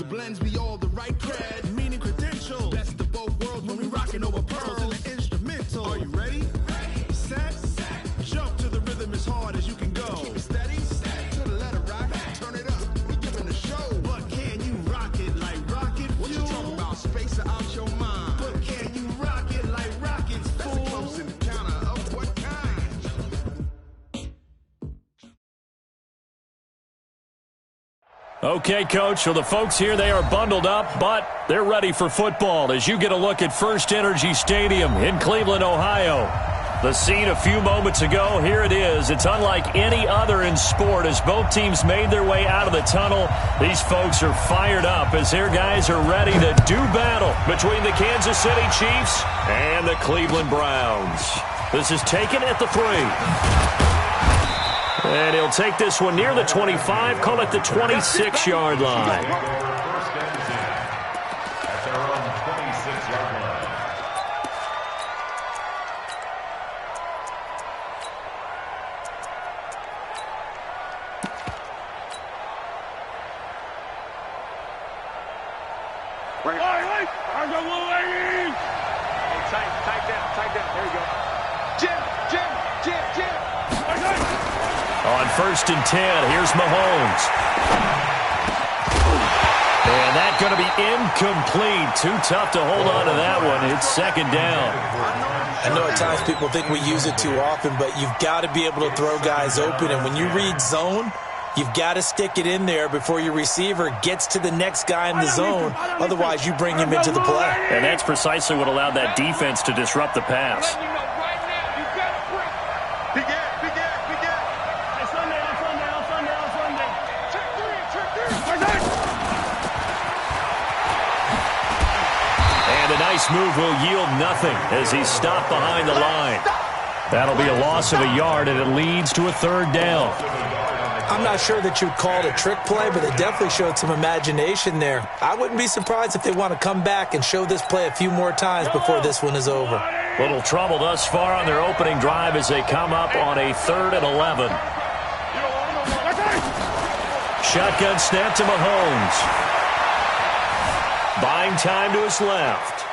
The blends be all the right cred, meaning credentials. Best of both worlds when we rockin' over pearls in the instrumental. Are you ready? Ready. Set. Jump to the rhythm as hard as you can go. Keep it steady. To the letter rock. Turn it up. We giving the show. But can you rock it like rocket fuel? What you talking about? Space out your mind. But can you rock it like rockets, fool? That's a close encounter of what kind? Okay, Coach, so the folks here, they are bundled up, but they're ready for football as you get a look at First Energy Stadium in Cleveland, Ohio. The scene a few moments ago, here it is. It's unlike any other in sport as both teams made their way out of the tunnel. These folks are fired up as their guys are ready to do battle between the Kansas City Chiefs and the Cleveland Browns. This is taken at the 3. And he'll take this one near the 25, call it the 26-yard line. That's our own 26-yard line. Tight down. There you go. Jim. On 1st and 10, here's Mahomes. And that's going to be incomplete. Too tough to hold on to that one. It's 2nd down. I know at times people think we use it too often, but you've got to be able to throw guys open. And when you read zone, you've got to stick it in there before your receiver gets to the next guy in the zone. Otherwise, you bring him into the play. And that's precisely what allowed that defense to disrupt the pass. And a nice move will yield nothing as he's stopped behind the line. That'll be a loss of a yard, and it leads to a 3rd down. I'm not sure that you'd call it a trick play, but it definitely showed some imagination there. I wouldn't be surprised if they want to come back and show this play a few more times before this one is over. Little trouble thus far on their opening drive as they come up on a 3rd and 11. Shotgun snap to Mahomes. Buying time to his left.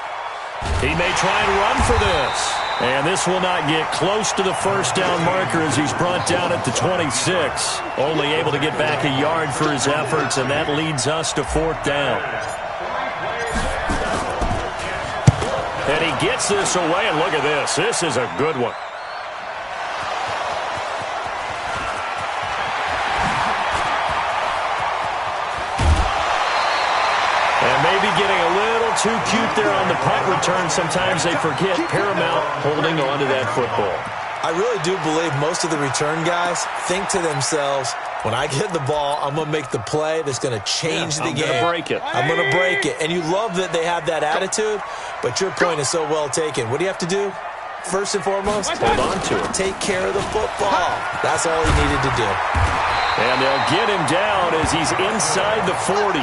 He may try and run for this. And this will not get close to the 1st down marker as he's brought down at the 26. Only able to get back a yard for his efforts, and that leads us to 4th down. And he gets this away, and look at this. This is a good one. And maybe getting a little too cute there on the punt return. Sometimes they forget paramount holding on to that football. I really do believe most of the return guys think to themselves, when I get the ball, I'm going to make the play that's going to change the game. I'm going to break it. I'm going to break it. And you love that they have that attitude, but your point is so well taken. What do you have to do? First and foremost, hold on to it. Take care of the football. That's all he needed to do. And they'll get him down as he's inside the 40.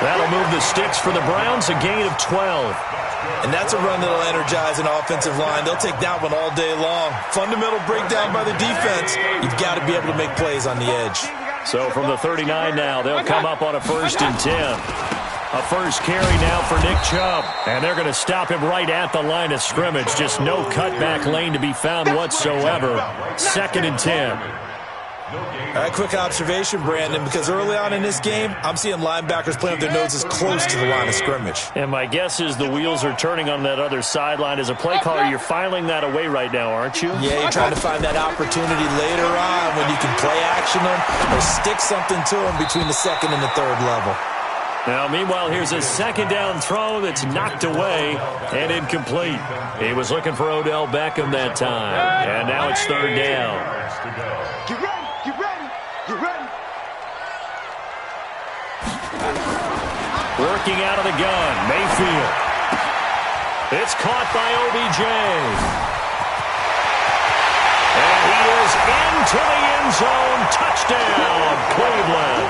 That'll move the sticks for the Browns, a gain of 12. And that's a run that'll energize an offensive line. They'll take that one all day long. Fundamental breakdown by the defense. You've got to be able to make plays on the edge. So from the 39 now, they'll come up on a 1st and 10. A first carry now for Nick Chubb. And they're going to stop him right at the line of scrimmage. Just no cutback lane to be found whatsoever. 2nd and 10. A quick observation, Brandon, because early on in this game, I'm seeing linebackers playing with their noses close to the line of scrimmage. And my guess is the wheels are turning on that other sideline. As a play caller, you're filing that away right now, aren't you? Yeah, you're trying to find that opportunity later on when you can play action them or stick something to them between the 2nd and the 3rd level. Now, meanwhile, here's a 2nd down throw that's knocked away and incomplete. He was looking for Odell Beckham that time. And now it's 3rd down. Get ready. Working out of the gun, Mayfield. It's caught by OBJ. And he is into the end zone. Touchdown, Cleveland.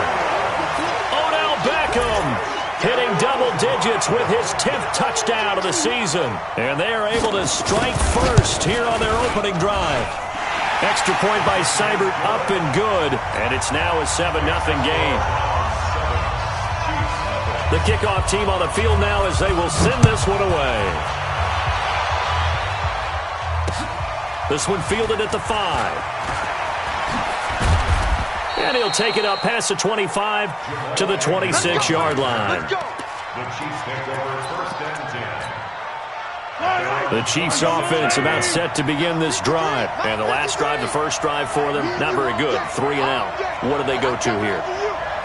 Odell Beckham hitting double digits with his 10th touchdown of the season. And they are able to strike first here on their opening drive. Extra point by Seibert, up and good. And it's now a 7-0 game. The kickoff team on the field now as they will send this one away. This one fielded at the 5. And he'll take it up past the 25 to the 26-yard line. The Chiefs take over first and 10. The Chiefs offense about set to begin this drive. And the last drive, the first drive for them, not very good. 3 and out. What do they go to here?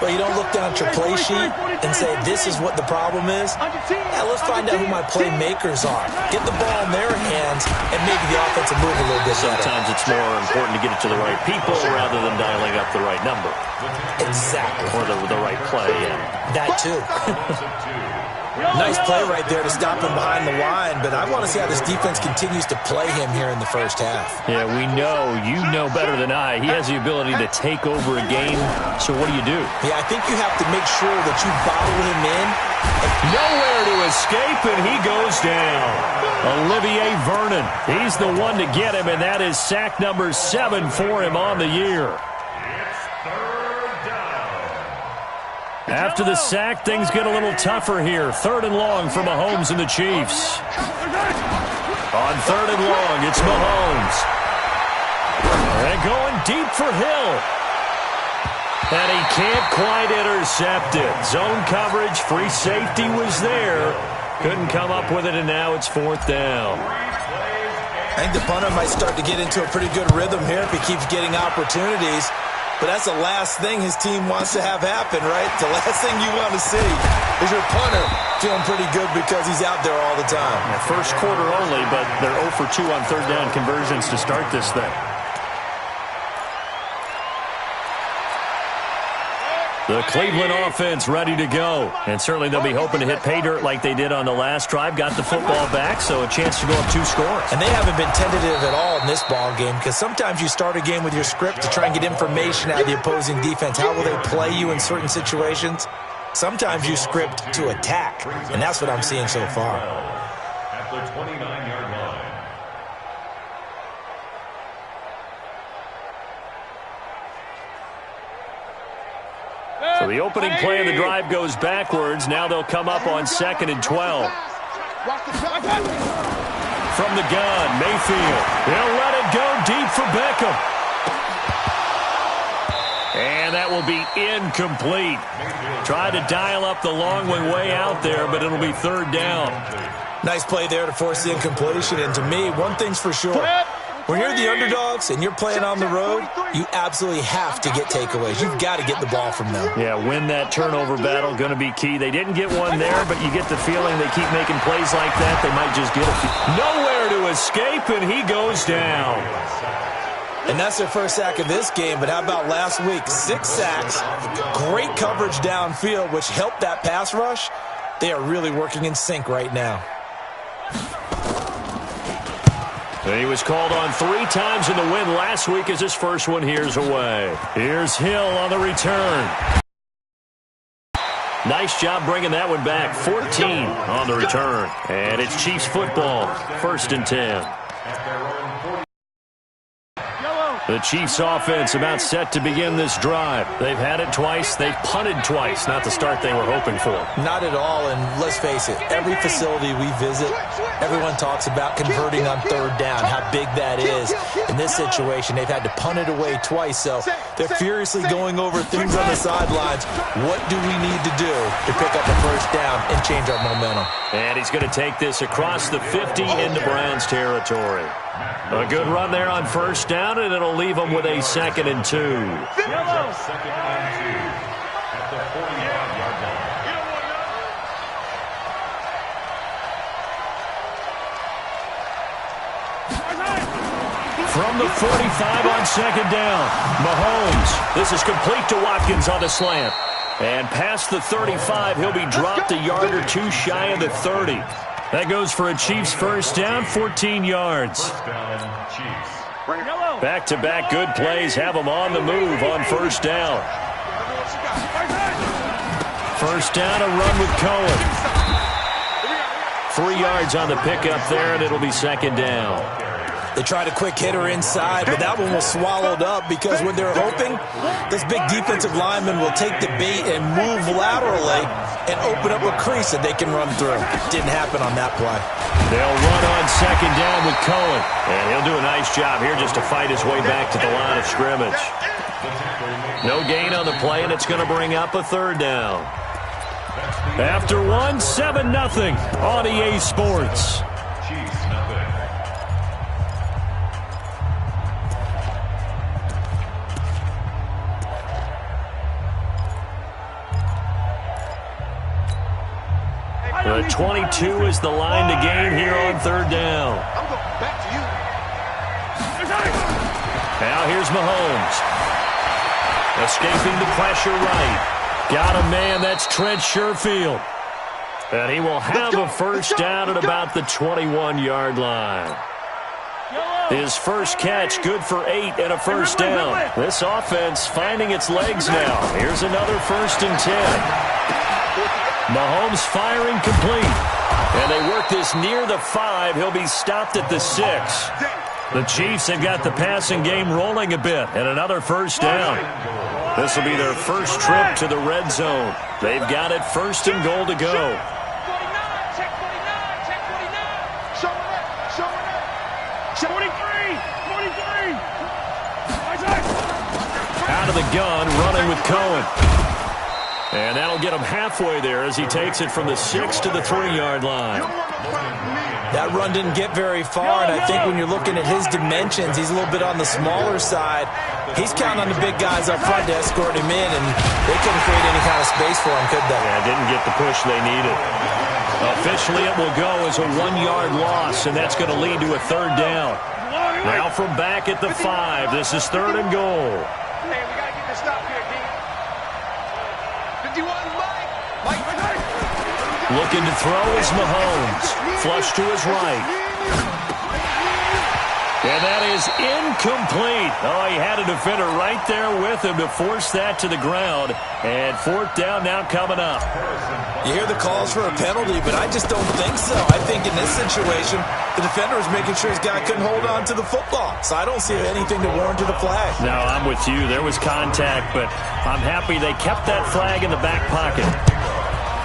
Well, you don't look down at your play sheet and say, this is what the problem is. Yeah, let's find out who my playmakers are. Get the ball in their hands and maybe the offense will move a little bit better. Sometimes it's more important to get it to the right people rather than dialing up the right number. Exactly. Or the right play, yeah. That too. Nice play right there to stop him behind the line, but I want to see how this defense continues to play him here in the first half. Yeah, we know, you know better than I, he has the ability to take over a game, so what do you do? Yeah, I think you have to make sure that you bottle him in. Nowhere to escape, and he goes down. Olivier Vernon, he's the one to get him, and that is sack number 7 for him on the year. After the sack, things get a little tougher here. 3rd and long for Mahomes and the Chiefs. On 3rd and long, it's Mahomes. And going deep for Hill. And he can't quite intercept it. Zone coverage, free safety was there. Couldn't come up with it, and now it's 4th down. I think the punter might start to get into a pretty good rhythm here if he keeps getting opportunities. But that's the last thing his team wants to have happen, right? The last thing you want to see is your punter feeling pretty good because he's out there all the time. Yeah, first quarter only, but they're 0 for 2 on 3rd down conversions to start this thing. The Cleveland offense ready to go. And certainly they'll be hoping to hit pay dirt like they did on the last drive. Got the football back, so a chance to go up 2 scores. And they haven't been tentative at all in this ball game because sometimes you start a game with your script to try and get information out of the opposing defense. How will they play you in certain situations? Sometimes you script to attack, and that's what I'm seeing so far. At the 29-yard line. So the opening play of the drive goes backwards. Now they'll come up on 2nd and 12. From the gun, Mayfield. They'll let it go deep for Beckham. And that will be incomplete. Tried to dial up the long one way out there, but it'll be 3rd down. Nice play there to force the incompletion. And to me, one thing's for sure. When you're the underdogs and you're playing on the road, you absolutely have to get takeaways. You've got to get the ball from them. Yeah, win that turnover battle, going to be key. They didn't get one there, but you get the feeling they keep making plays like that, they might just get a few. Nowhere to escape, and he goes down. And that's their first sack of this game, but how about last week? 6 sacks, great coverage downfield, which helped that pass rush. They are really working in sync right now. He was called on 3 times in the win last week as his first one here's away. Here's Hill on the return. Nice job bringing that one back. 14 on the return. And it's Chiefs football. 1st and 10. The Chiefs offense about set to begin this drive. They've had it twice. They've punted twice. Not the start they were hoping for. Not at all, and let's face it, every facility we visit, everyone talks about converting on 3rd down, how big that is. In this situation, they've had to punt it away twice, so they're furiously going over things on the sidelines. What do we need to do to pick up a 1st down and change our momentum? And he's going to take this across the 50 into Browns territory. A good run there on 1st down, and it'll leave them with a 2nd and 2. 2nd and 2 at the 45-yard line. From the 45 on 2nd down, Mahomes. This is complete to Watkins on the slant. And past the 35, he'll be dropped a yard or 2 shy of the 30. That goes for a Chiefs 1st down, 14 yards. 1st down, Chiefs. Back-to-back good plays have them on the move on 1st down. 1st down, a run with Cohen. 3 yards on the pickup there, and it'll be 2nd down. They tried a quick hitter inside, but that one was swallowed up because what they're hoping, this big defensive lineman will take the bait and move laterally and open up a crease that they can run through. Didn't happen on that play. They'll run on second down with Cohen. And he'll do a nice job here just to fight his way back to the line of scrimmage. No gain on the play, and it's going to bring up a third down. After one, 7-0 on EA Sports. The 22 is the line to gain here on third down. I'm going back to you. Now here's Mahomes. Escaping the pressure right. Got a man, that's Trent Sherfield. And he will have a first down at about the 21-yard line. His first catch, good for 8 and a first down. This offense finding its legs now. Here's another 1st and 10. Mahomes firing complete. And they work this near the 5. He'll be stopped at the 6. The Chiefs have got the passing game rolling a bit. And another first down. This will be their first trip to the red zone. They've got it 1st and goal to go. Check 49, check 49. Show it up. 43. Out of the gun, running with Cohen. And that'll get him halfway there as he takes it from the 6 to the 3-yard line. That run didn't get very far, and I think when you're looking at his dimensions, he's a little bit on the smaller side. He's counting on the big guys up front to escort him in, and they couldn't create any kind of space for him, could they? Yeah, didn't get the push they needed. Officially, it will go as a 1-yard loss, and that's going to lead to a third down. Now from back at the 5, this is 3rd and goal. Hey, we got to get this stop here, D. 51, Mike. Looking to throw is Mahomes. Flush to his right. And that is incomplete. Oh, he had a defender right there with him to force that to the ground. And 4th down now coming up. You hear the calls for a penalty, but I just don't think so. I think in this situation, the defender was making sure his guy couldn't hold on to the football. So I don't see anything to warrant a flag. No, I'm with you. There was contact, but I'm happy they kept that flag in the back pocket.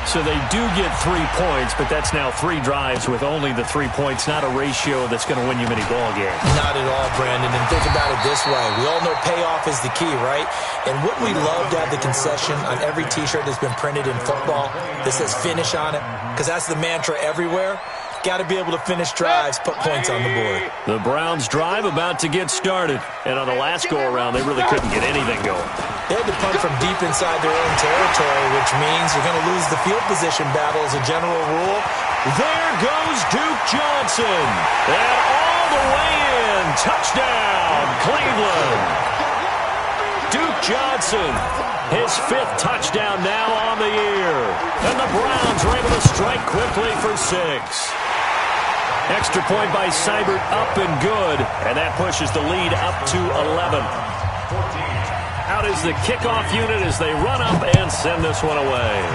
So they do get 3 points, but that's now 3 drives with only the 3 points, not a ratio that's going to win you many ball games. Not at all, Brandon. And think about it this way. We all know payoff is the key, right? And wouldn't we love to have the concession on every T-shirt that's been printed in football that says finish on it? Because that's the mantra everywhere. Got to be able to finish drives, put points on the board. The Browns' drive about to get started. And on the last go-around, they really couldn't get anything going. They had to punt from deep inside their own territory, which means you're going to lose the field position battle as a general rule. There goes Duke Johnson. And all the way in. Touchdown, Cleveland. Duke Johnson, his 5th touchdown now on the year. And the Browns are able to strike quickly for 6. Extra point by Seibert, up and good. And that pushes the lead up to 11. Out is the kickoff unit as they run up and send this one away.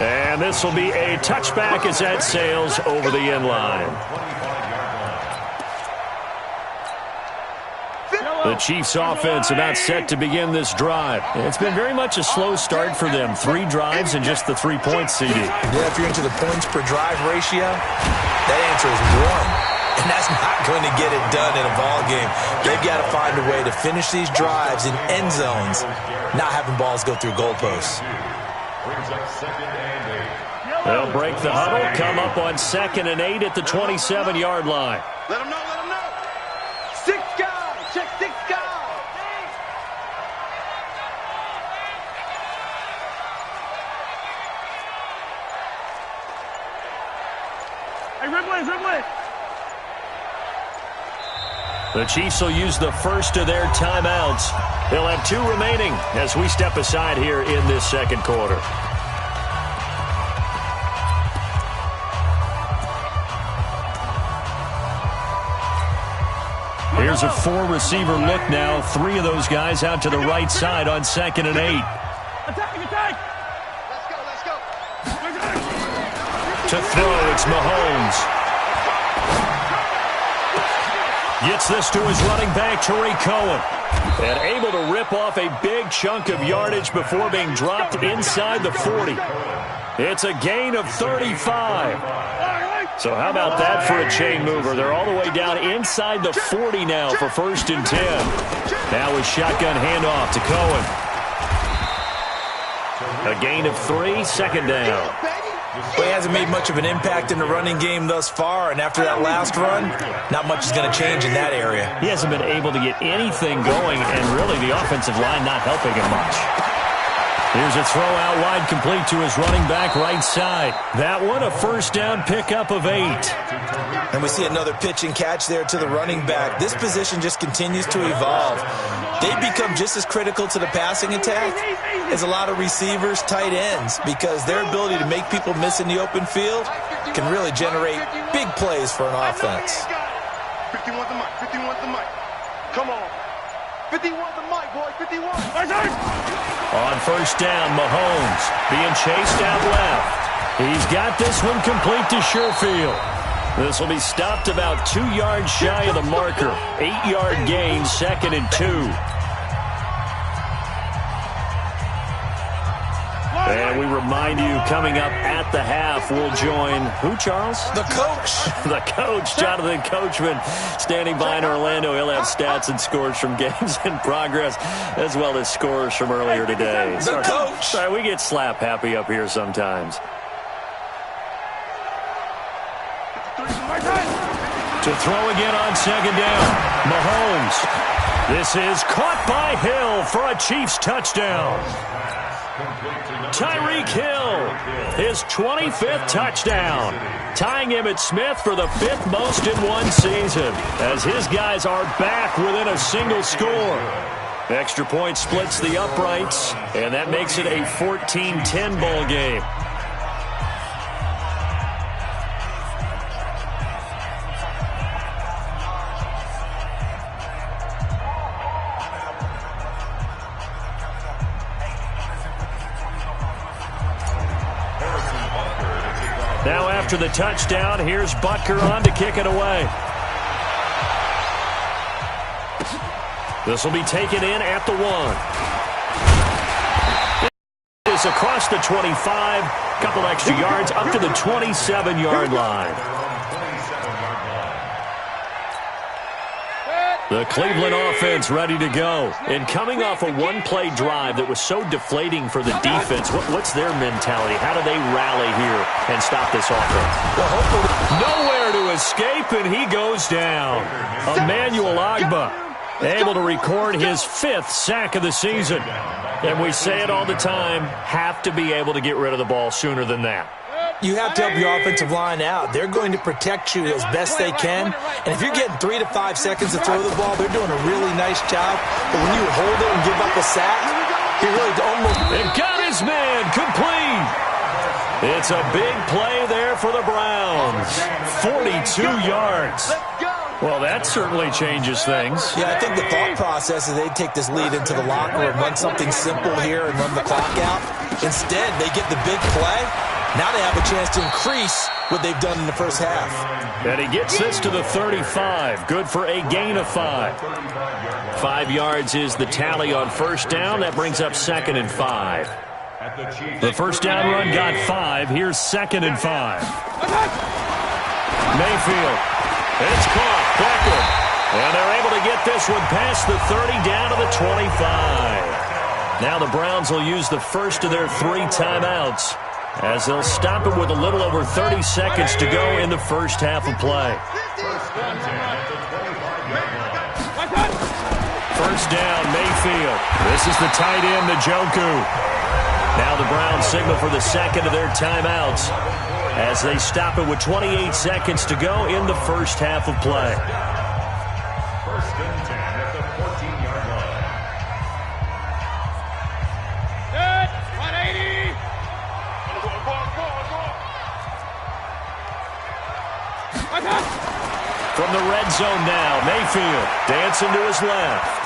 And this will be a touchback as that sails over the end line. The Chiefs' offense about set to begin this drive. It's been very much a slow start for them. 3 drives and just the 3 points, CD. Yeah, if you're into the points per drive ratio, that answer is 1. And that's not going to get it done in a ball game. They've got to find a way to finish these drives in end zones, not having balls go through goalposts. They'll break the huddle, come up on 2nd and 8 at the 27-yard line. Let them know, let them know. 6 guys, check 6 guys. Hey, Ripley. The Chiefs will use the first of their timeouts. They'll have 2 remaining as we step aside here in this second quarter. Here's a 4-receiver look now. 3 of those guys out to the right side on 2nd and 8. Attack. Let's go. To throw, it's Mahomes. Gets this to his running back, Tariq Cohen. And able to rip off a big chunk of yardage before being dropped inside the 40. It's a gain of 35. So how about that for a chain mover? They're all the way down inside the 40 now for 1st and 10. Now a shotgun handoff to Cohen. A gain of 3, 2nd down. Well, he hasn't made much of an impact in the running game thus far, and after that last run, not much is going to change in that area. He hasn't been able to get anything going, and really the offensive line not helping him much. Here's a throw out wide, complete to his running back right side. That one, a 1st down pickup of 8. And we see another pitch and catch there to the running back. This position just continues to evolve. They've become just as critical to the passing attack as a lot of receivers, tight ends, because their ability to make people miss in the open field can really generate big plays for an offense. 51 the mic, 51 the mic. Come on. 51 the mic, boy, 51. On 1st down, Mahomes being chased out left. He's got this one complete to Sherfield. This will be stopped about 2 yards shy of the marker. 8-yard gain, 2nd and 2. And we remind you, coming up at the half, we'll join who, Charles? The coach. The coach, Jonathan Coachman, standing by in Orlando. He'll have stats and scores from games in progress, as well as scores from earlier today. The coach. Sorry, we get slap happy up here sometimes. To throw again on 2nd down, Mahomes. This is caught by Hill for a Chiefs touchdown. Tyreek Hill, his 25th touchdown, tying Emmitt Smith for the 5th most in one season, as his guys are back within a single score. Extra point splits the uprights, and that makes it a 14-10 ball game. Now after the touchdown, here's Butker on to kick it away. This will be taken in at the 1. It's across the 25, couple extra yards up to the 27-yard line. The Cleveland offense ready to go. And coming off a one-play drive that was so deflating for the defense, what's their mentality? How do they rally here and stop this offense? Well, hopefully. Nowhere to escape, and he goes down. Emmanuel Ogbah able to record his 5th sack of the season. And we say it all the time, have to be able to get rid of the ball sooner than that. You have to help your offensive line out. They're going to protect you as best they can. And if you're getting 3 to 5 seconds to throw the ball, they're doing a really nice job. But when you hold it and give up a sack, you really almost... They've got his man complete. It's a big play there for the Browns. 42 yards. Well, that certainly changes things. Yeah, I think the thought process is they take this lead into the locker room, run something simple here and run the clock out. Instead, they get the big play. Now they have a chance to increase what they've done in the first half. And he gets this to the 35. Good for a gain of 5. 5 yards is the tally on 1st down. That brings up 2nd and 5. The 1st down run got 5. Here's 2nd and 5. Mayfield. It's caught. Beckham. And they're able to get this one past the 30 down to the 25. Now the Browns will use the first of their 3 timeouts, as they'll stop it with a little over 30 seconds to go in the first half of play. 1st down, Mayfield. This is the tight end, Njoku. Now the Browns signal for the second of their timeouts, as they stop it with 28 seconds to go in the first half of play. 1st and 10 at the 14-yard line. Set, 180. From the red zone now, Mayfield dancing to his left.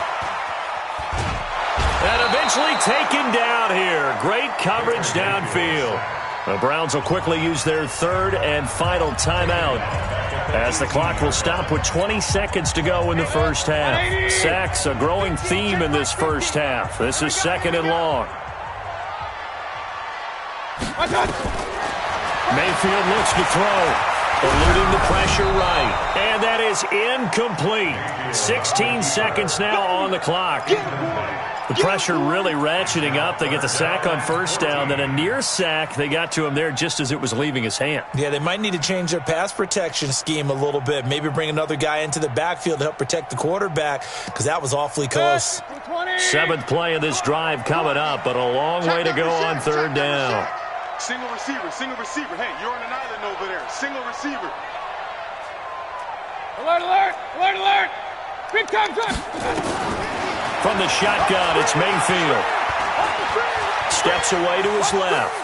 And eventually taken down here. Great coverage downfield. The Browns will quickly use their 3rd and final timeout. as the clock will stop with 20 seconds to go in the first half. Sacks, a growing theme in this first half. This is 2nd and long. Mayfield looks to throw. Eluding the pressure right. And that is incomplete. 16 seconds now on the clock. The pressure really ratcheting up. They get the sack on first down. Then a near sack. They got to him there just as it was leaving his hand. Yeah, they might need to change their pass protection scheme a little bit. Maybe bring another guy into the backfield to help protect the quarterback, because that was awfully close. 7th play of this drive coming up, but a long way to go on 3rd down. Single receiver, single receiver. Hey, you're on an island over there. Single receiver. Alert, alert, alert, alert. Big time touch. From the shotgun, it's Mayfield. Steps away to his left.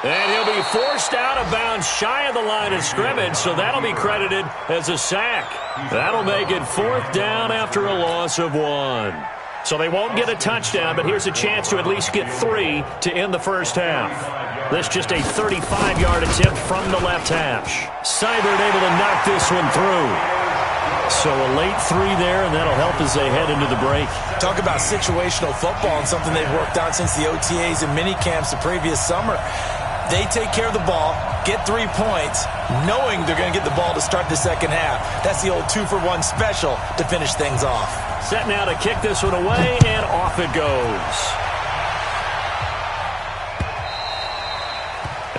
And he'll be forced out of bounds shy of the line of scrimmage, so that'll be credited as a sack. That'll make it 4th down after a loss of 1. So they won't get a touchdown, but here's a chance to at least get 3 to end the first half. This just a 35-yard attempt from the left hash. Seibert able to knock this one through. So a late 3 there, and that'll help as they head into the break. Talk about situational football and something they've worked on since the OTAs and mini camps the previous summer. They take care of the ball, get 3 points, knowing they're going to get the ball to start the second half. That's the old 2-for-1 special to finish things off. Set now to kick this one away, and off it goes.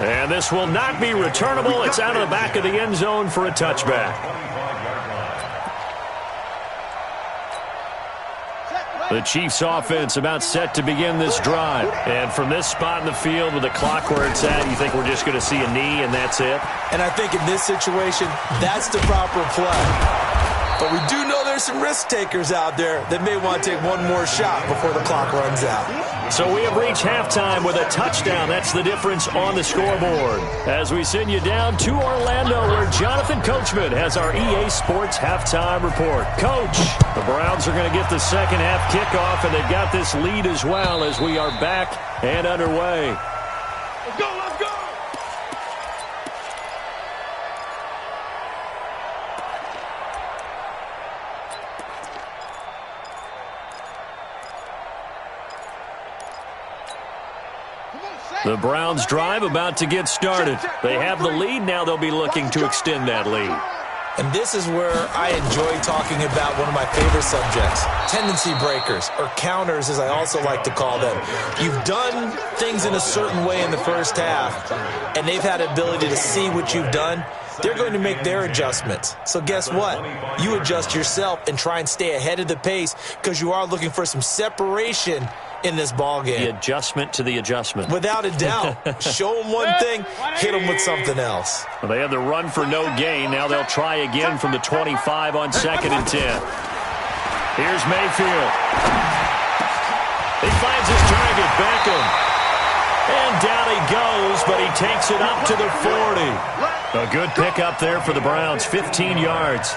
And this will not be returnable. It's out of the back of the end zone for a touchback. The Chiefs offense about set to begin this drive. And from this spot in the field with the clock where it's at, you think we're just going to see a knee and that's it? And I think in this situation, that's the proper play. But we do know there's some risk takers out there that may want to take one more shot before the clock runs out. So we have reached halftime with a touchdown. That's the difference on the scoreboard. As we send you down to Orlando, where Jonathan Coachman has our EA Sports halftime report. Coach, the Browns are going to get the second half kickoff, and they've got this lead as well as we are back and underway. Let's go, let's go! The Browns drive about to get started. They have the lead. Now they'll be looking to extend that lead. And this is where I enjoy talking about one of my favorite subjects, tendency breakers, or counters as I also like to call them. You've done things in a certain way in the first half, and they've had the ability to see what you've done. They're going to make their adjustments. So guess what? You adjust yourself and try and stay ahead of the pace, because you are looking for some separation in this ball game. The adjustment to the adjustment. Without a doubt. Show them one thing, hit them with something else. Well, they had the run for no gain. Now they'll try again from the 25 on 2nd and 10. Here's Mayfield. He finds his target, Beckham. And down he goes, but he takes it up to the 40. A good pickup there for the Browns, 15 yards.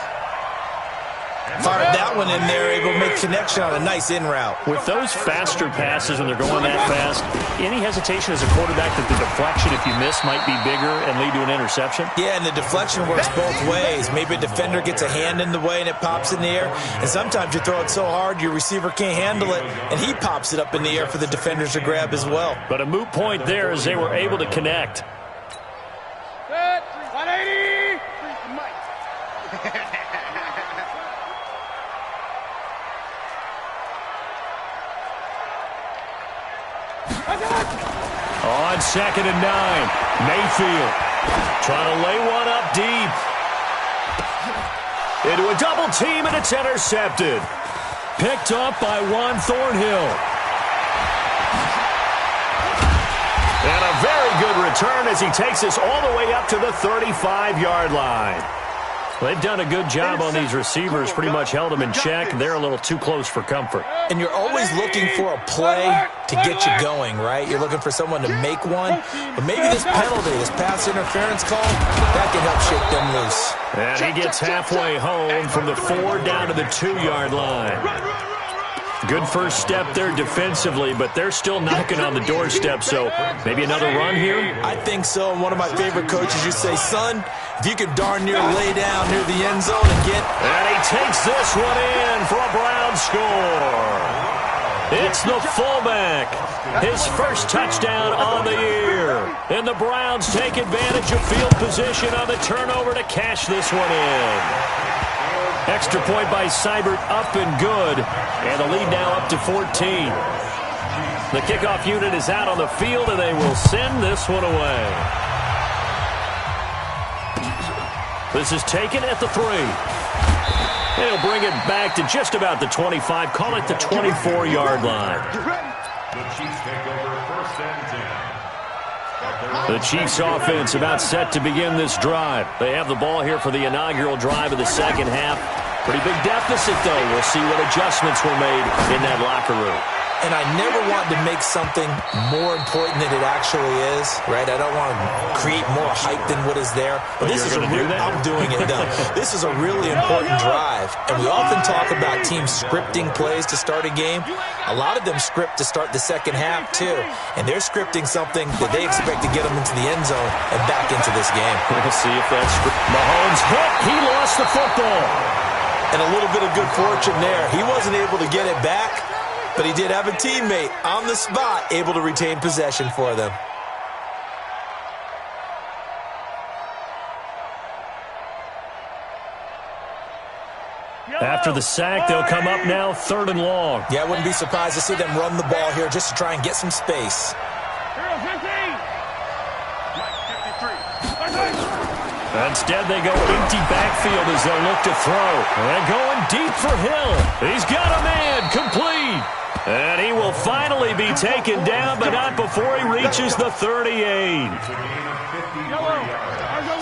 Fired that one in there, able to make connection on a nice in route. With those faster passes, when they're going that fast, any hesitation as a quarterback that the deflection, if you miss, might be bigger and lead to an interception? Yeah, and the deflection works both ways. Maybe a defender gets a hand in the way and it pops in the air. And sometimes you throw it so hard your receiver can't handle it, and he pops it up in the air for the defenders to grab as well. But a moot point there as they were able to connect. 180! On 2nd and 9, Mayfield trying to lay one up deep. Into a double team, and it's intercepted. Picked up by Juan Thornhill. And a very good return as he takes us all the way up to the 35-yard line. They've done a good job on these receivers, pretty much held them in check. They're a little too close for comfort. And you're always looking for a play to get you going, right? You're looking for someone to make one. But maybe this penalty, this pass interference call, that can help shake them loose. And he gets halfway home from the 4 down to the 2-yard line. Good first step there defensively, but they're still knocking on the doorstep, so maybe another run here? I think so. And one of my favorite coaches, you say, son, if you can darn near lay down near the end zone and get... And he takes this one in for a Brown score. It's the fullback. His first touchdown on the year. And the Browns take advantage of field position on the turnover to cash this one in. Extra point by Seibert, up and good. And the lead now up to 14. The kickoff unit is out on the field, and they will send this one away. This is taken at the 3. They'll bring it back to just about the 25. Call it the 24-yard line. The Chiefs take over first and 10. The Chiefs offense about set to begin this drive. They have the ball here for the inaugural drive of the second half. Pretty big deficit, though. We'll see what adjustments were made in that locker room. And I never want to make something more important than it actually is, right? I don't want to create more hype than what is there. But this is I'm doing it, though. This is a really important drive. And we often talk about teams scripting plays to start a game. A lot of them script to start the second half, too. And they're scripting something that they expect to get them into the end zone and back into this game. We'll see if that's Mahomes hit. He lost the football. And a little bit of good fortune there. He wasn't able to get it back, but he did have a teammate on the spot able to retain possession for them. After the sack, they'll come up now 3rd and long. Yeah, I wouldn't be surprised to see them run the ball here just to try and get some space. Instead, they go empty backfield as they look to throw. And going deep for Hill. He's got a man complete. And he will finally be taken down, but not before he reaches the 38.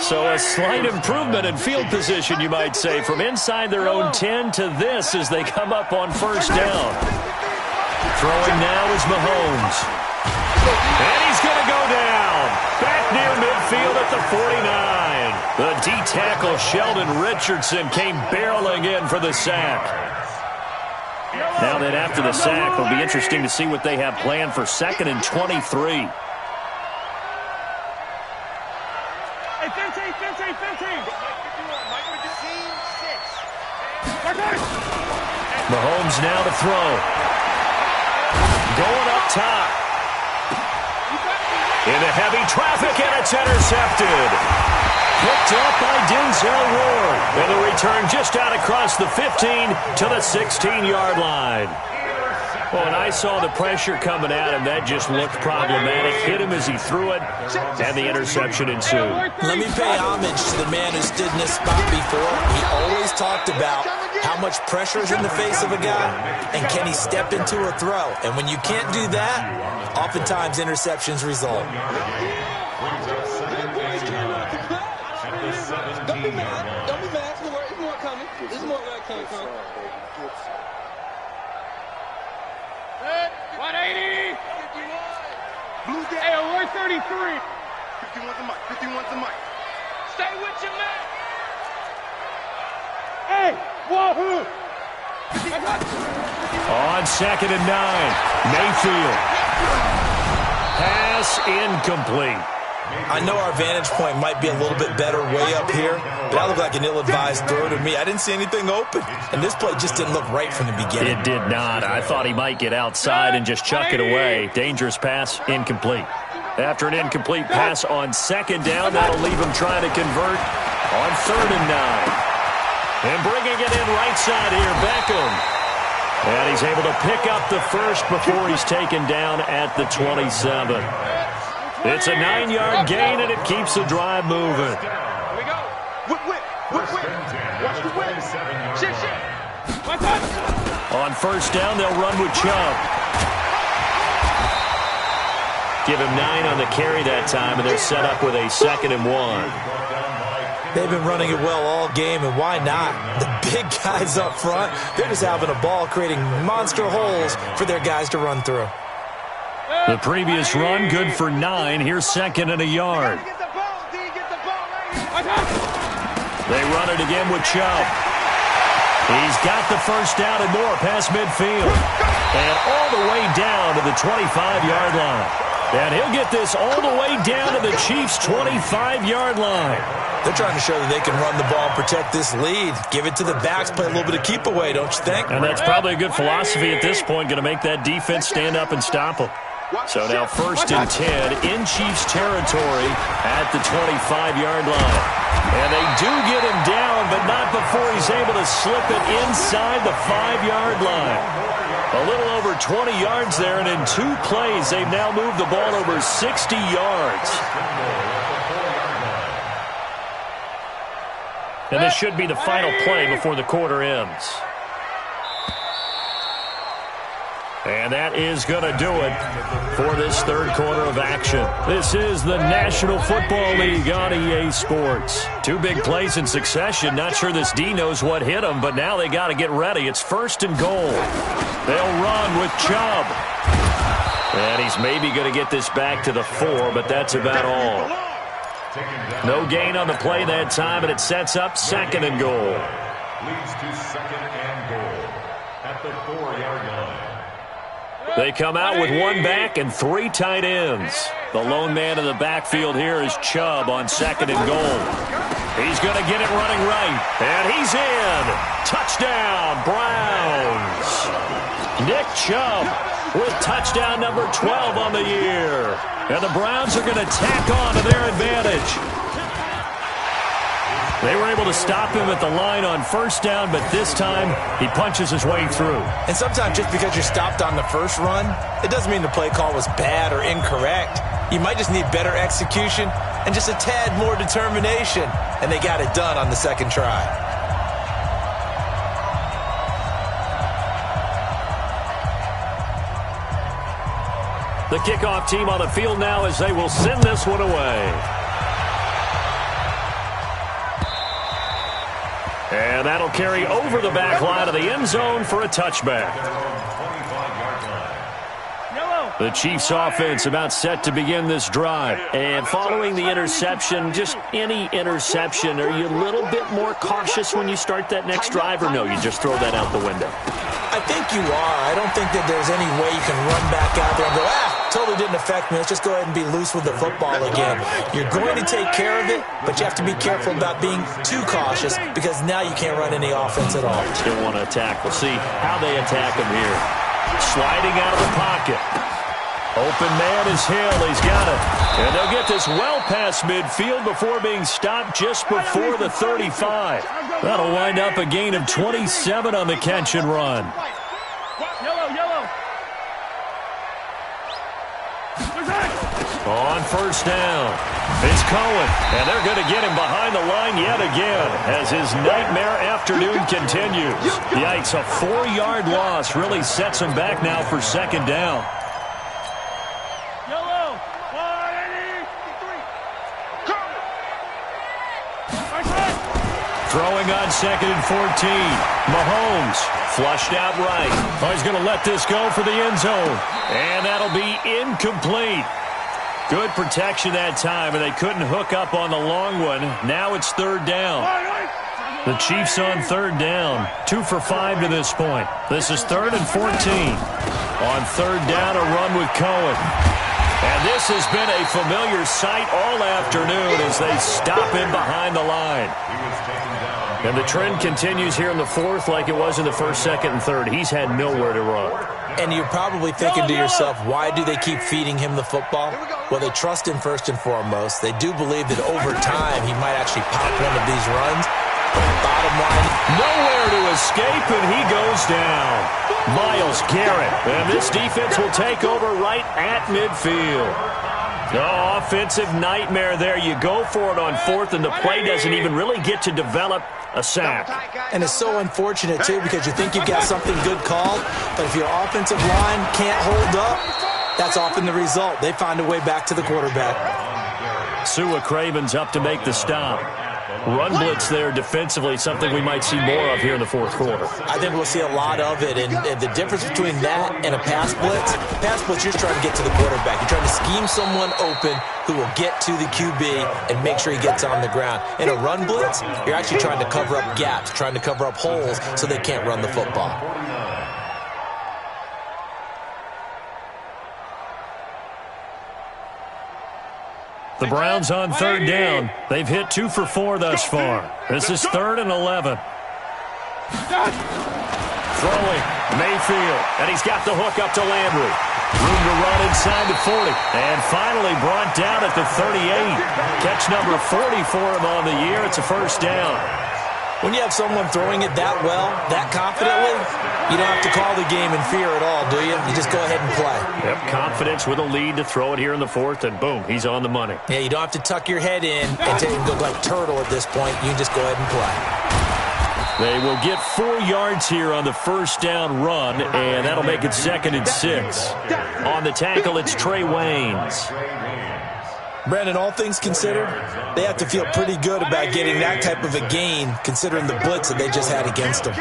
So a slight improvement in field position, you might say, from inside their own 10 to this as they come up on first down. Throwing now is Mahomes. And he's going to go down. Back near midfield at the 49. The D-tackle Sheldon Richardson came barreling in for the sack. Now that after the sack, it'll be interesting to see what they have planned for 2nd and 23. Mahomes now to throw. Going up top. Into heavy traffic, and it's intercepted. Picked up by Denzel Ward. And the return just out across the 15 to the 16-yard line. Well, when I saw the pressure coming at him, that just looked problematic. Hit him as he threw it, and the interception ensued. Let me pay homage to the man who stood in this spot before. He always talked about how much pressure is in the face of a guy, and can he step into a throw. And when you can't do that, oftentimes interceptions result. Don't be mad. Don't be mad. There's more coming. There's more where it came from. 180. 51. Hey, alert 33. 51's the mic. 51's the mic. Stay with your man. Hey, wahoo. On 2nd and 9, Mayfield. Pass incomplete. I know our vantage point might be a little bit better way up here, but that looked like an ill-advised throw to me. I didn't see anything open, and this play just didn't look right from the beginning. It did not. I thought he might get outside and just chuck it away. Dangerous pass, incomplete. After an incomplete pass on 2nd down, that'll leave him trying to convert on 3rd and 9. And bringing it in right side here, Beckham. And he's able to pick up the first before he's taken down at the 27. It's a 9-yard gain, and it keeps the drive moving. Here we go. Whip. Watch the whip. Shit. My touch. On first down, they'll run with Chubb. Give him 9 on the carry that time, and they're set up with a 2nd and 1. They've been running it well all game, and why not? The big guys up front, they're just having a ball, creating monster holes for their guys to run through. The previous run, good for 9. Here's 2nd and a yard. Get the ball, D. Get the ball. They run it again with Chubb. He's got the first down and more past midfield. And all the way down to the 25-yard line. And he'll get this all the way down to the Chiefs' 25-yard line. They're trying to show that they can run the ball and protect this lead. Give it to the backs, play a little bit of keep away, don't you think? And that's probably a good philosophy at this point, going to make that defense stand up and stop them. So now 1st and 10 in Chiefs territory at the 25-yard line. And they do get him down, but not before he's able to slip it inside the 5-yard line. A little over 20 yards there, and in 2 plays, they've now moved the ball over 60 yards. And this should be the final play before the quarter ends. And that is going to do it for this 3rd quarter of action. This is the National Football League on EA Sports. 2 big plays in succession. Not sure this D knows what hit him, but now they got to get ready. It's 1st and goal. They'll run with Chubb. And he's maybe going to get this back to the 4, but that's about all. No gain on the play that time, and it sets up 2nd and goal. Leads to 2nd and goal at the 4-yard line. They come out with 1 back and 3 tight ends. The lone man in the backfield here is Chubb on 2nd and goal. He's going to get it running right. And he's in. Touchdown, Browns. Nick Chubb with touchdown number 12 on the year. And the Browns are going to tack on to their advantage. They were able to stop him at the line on 1st down, but this time he punches his way through. And sometimes just because you're stopped on the first run, it doesn't mean the play call was bad or incorrect. You might just need better execution and just a tad more determination. And they got it done on the 2nd try. The kickoff team on the field now as they will send this one away. And that'll carry over the back line of the end zone for a touchback. The Chiefs offense about set to begin this drive. And following the interception, just any interception, are you a little bit more cautious when you start that next drive, or no, you just throw that out the window? I think you are. I don't think that there's any way you can run back out there and go, totally didn't affect me. Let's just go ahead and be loose with the football again. You're going to take care of it, but you have to be careful about being too cautious because now you can't run any offense at all. Still want to attack. We'll see how they attack him here. Sliding out of the pocket. Open man is Hill. He's got it. And they'll get this well past midfield before being stopped just before the 35. That'll wind up a gain of 27 on the catch and run. On 1st down, it's Cohen, and they're going to get him behind the line yet again as his nightmare afternoon continues. Yikes, a 4-yard loss really sets him back now for 2nd down. Throwing on 2nd and 14. Mahomes flushed out right. Oh, he's going to let this go for the end zone. And that'll be incomplete. Good protection that time, and they couldn't hook up on the long one. Now it's 3rd down. The Chiefs on 3rd down. 2 for 5 to this point. This is 3rd and 14. On 3rd down, a run with Cohen. And this has been a familiar sight all afternoon as they stop him behind the line. And the trend continues here in the 4th like it was in the 1st, 2nd, and 3rd. He's had nowhere to run. And you're probably thinking to yourself, why do they keep feeding him the football? Well, they trust him first and foremost. They do believe that over time he might actually pop one of these runs. But bottom line, nowhere to escape, and he goes down. Myles Garrett. And this defense will take over right at midfield. No offensive nightmare there. You go for it on 4th, and the play doesn't even really get to develop a sack. And it's so unfortunate, too, because you think you've got something good called, but if your offensive line can't hold up, that's often the result. They find a way back to the quarterback. Sua Craven's up to make the stop. Run blitz there defensively, something we might see more of here in the fourth quarter. I think we'll see a lot of it, and the difference between that and a pass blitz, you're trying to get to the quarterback. You're trying to scheme someone open who will get to the QB and make sure he gets on the ground. In a run blitz, you're actually trying to cover up gaps, trying to cover up holes so they can't run the football. The Browns on third down. They've hit 2 for 4 thus far. This is 3rd and 11. Throwing, Mayfield, and he's got the hook up to Landry. Room to run inside the 40. And finally brought down at the 38. Catch number 40 for him on the year. It's a first down. When you have someone throwing it that well, that confidently, you don't have to call the game in fear at all, do you? You just go ahead and play. Yep, confidence with a lead to throw it here in the fourth, and boom, he's on the money. Yeah, you don't have to tuck your head in and go like turtle at this point. You can just go ahead and play. They will get 4 yards here on the first down run, and that'll make it 2nd and 6. On the tackle, it's Trey Waynes. Brandon, all things considered, they have to feel pretty good about getting that type of a gain considering the blitz that they just had against them.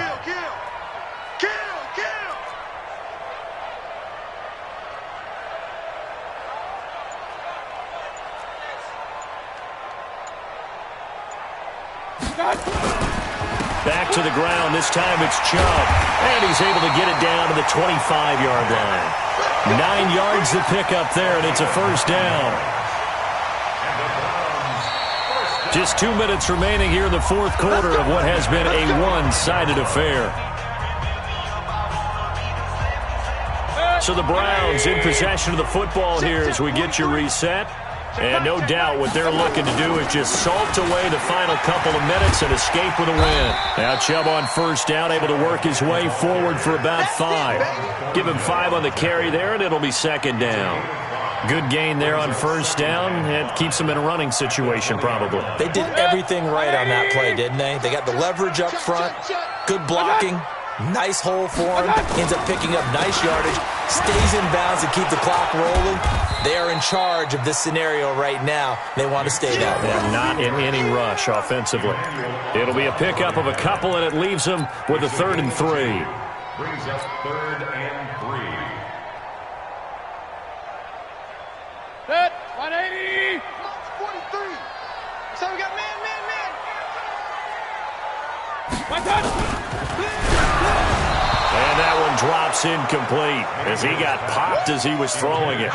Back to the ground. This time it's Chubb. And he's able to get it down to the 25-yard line. 9 yards to pick up there, and it's a first down. Just 2 minutes remaining here in the fourth quarter of what has been a one-sided affair. So the Browns in possession of the football here as we get you reset. And no doubt what they're looking to do is just salt away the final couple of minutes and escape with a win. Now Chubb on first down, able to work his way forward for about 5. Give him 5 on the carry there, and it'll be 2nd down. Good gain there on first down. It keeps them in a running situation probably. They did everything right on that play, didn't they? They got the leverage up front, good blocking, nice hole for him, ends up picking up nice yardage, stays in bounds to keep the clock rolling. They are in charge of this scenario right now. They want to stay that way. And not in any rush offensively. It'll be a pickup of a couple, and it leaves them with a 3rd and 3. Brings us 3rd and 3. Set, 180. 43. So we got man. One touch. And that one drops incomplete as he got popped as he was throwing it.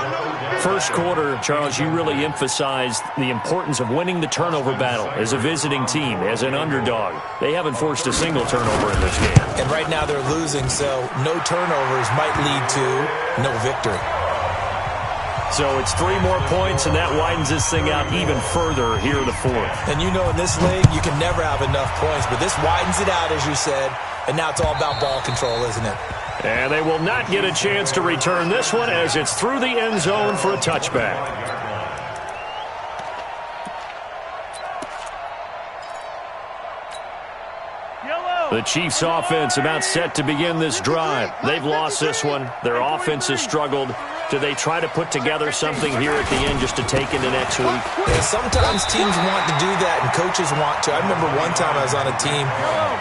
First quarter, Charles, you really emphasized the importance of winning the turnover battle as a visiting team, as an underdog. They haven't forced a single turnover in this game. And right now they're losing, so no turnovers might lead to no victory. So it's 3 more points, and that widens this thing out even further here in the fourth. And you know in this league, you can never have enough points, but this widens it out, as you said, and now it's all about ball control, isn't it? And they will not get a chance to return this one as it's through the end zone for a touchback. The Chiefs' offense about set to begin this drive. They've lost this one. Their offense has struggled. Do they try to put together something here at the end just to take into next week? Yeah, sometimes teams want to do that, and coaches want to. I remember one time I was on a team,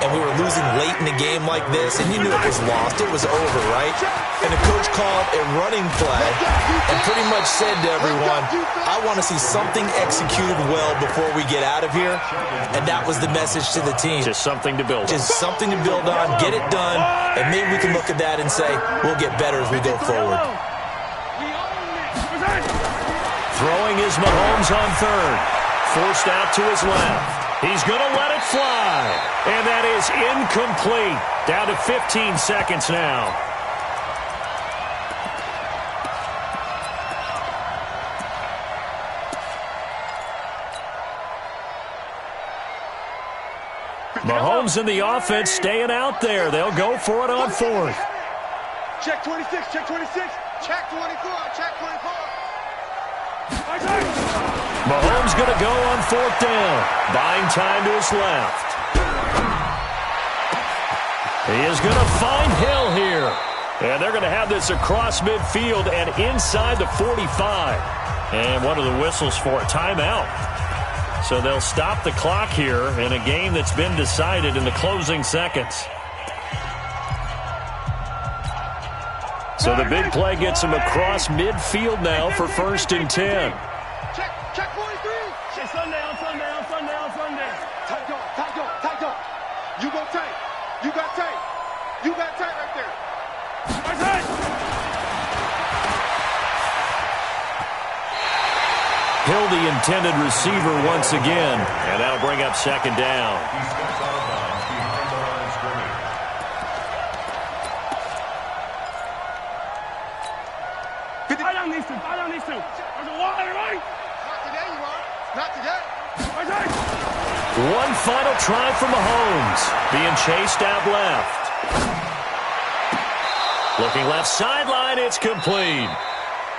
and we were losing late in the game like this, and you knew it was lost. It was over, right? And the coach called a running play and pretty much said to everyone, I want to see something executed well before we get out of here. And that was the message to the team. Just something to build on. Just something to build on, get it done, and maybe we can look at that and say, we'll get better as we go forward. Throwing is Mahomes on third. Forced out to his left. He's going to let it fly. And that is incomplete. Down to 15 seconds now. Mahomes and the offense staying out there. They'll go for it on fourth. Check 26, check 26. Check 24, check 24. Mahomes going to go on fourth down. Buying time to his left. He is going to find Hill here. And they're going to have this across midfield and inside the 45. And what are the whistles for? A timeout. So they'll stop the clock here in a game that's been decided in the closing seconds. So the big play gets him across midfield now for 1st and 10. Check 43. Shit, Sunday. Tight go. You go tight. You got tight right there. Tight. Hill, the intended receiver once again, and that'll bring up 2nd down. He steps out of bounds behind the line of scrimmage. I don't need to. There's a wall there, right? Not today, you are. Not today. One final try for Mahomes. Being chased out left. Looking left sideline, it's complete.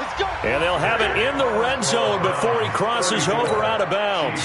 Let's go. And they'll have it in the red zone before he crosses over out of bounds.